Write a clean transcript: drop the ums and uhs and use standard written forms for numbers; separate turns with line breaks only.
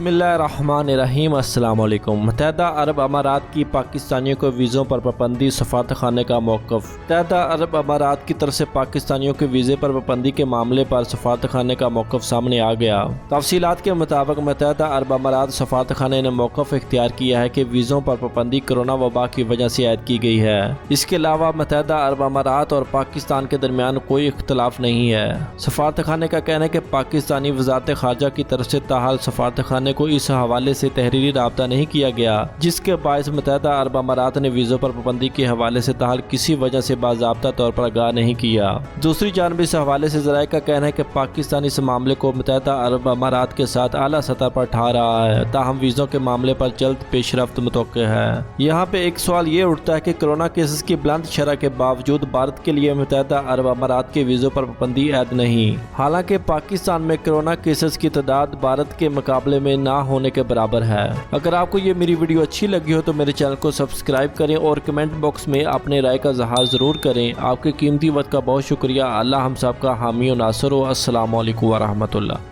बिस्मिल्लाहिर्रहमानिर्रहीम। अस्सलाम वालेकुम। मुत्तहदा अरब अमारात की पाकिस्तानियों को वीज़ों पर पाबंदी, सफारतखाने का मौक़िफ़। मुत्तहदा अरब अमारात की तरफ से पाकिस्तानियों के वीज़े पर पाबंदी के मामले पर सफारतखाने का मौक़िफ़ सामने आ गया। तफसीलात के मुताबिक मुत्तहदा अरब अमारात सफारतखाने ने मौक़िफ़ इख्तियार किया है कि वीज़ों पर पाबंदी कोरोना वबा की वजह से आयद की गई है। इसके अलावा मुत्तहदा अरब अमारात और पाकिस्तान के दरमियान कोई इख्तलाफ नहीं है। सफारतखाने का कहना है कि पाकिस्तानी वज़ारत ख़ारजा की तरफ से ताहाल सफारतखाने को इस हवाले से तहरीरी राब्ता नहीं किया गया, जिसके बायस मुत्तहदा अरब अमारात ने वीज़ों पर पाबंदी के हवाले से ताहाल किसी वजह से बाज़ाब्ता तौर पर आगाह नहीं किया। दूसरी जानब इस हवाले से ज़राए का कहना है कि पाकिस्तान इस मामले को मुत्तहदा अरब अमारात के साथ आला सतह पर ठा रहा है, ताहम वीज़ों के मामले पर जल्द पेशरफ्त मुतवक्किल है। यहाँ पे एक सवाल ये उठता है कि कोरोना केसेस की बुलंद शरह के बावजूद भारत के लिए मुत्तहदा अरब अमारात के वीज़ों पर पाबंदी आयद नहीं। हालांकि पाकिस्तान में कोरोना केसेस की तादाद भारत के मुकाबले में ना होने के बराबर है। अगर आपको ये मेरी वीडियो अच्छी लगी हो तो मेरे चैनल को सब्सक्राइब करें और कमेंट बॉक्स में अपने राय का इज़हार ज़रूर करें। आपके कीमती वक्त का बहुत शुक्रिया। अल्लाह हम सब का हामी और नासर हो। अस्सलाम वालेकुम व रहमतुल्लाह।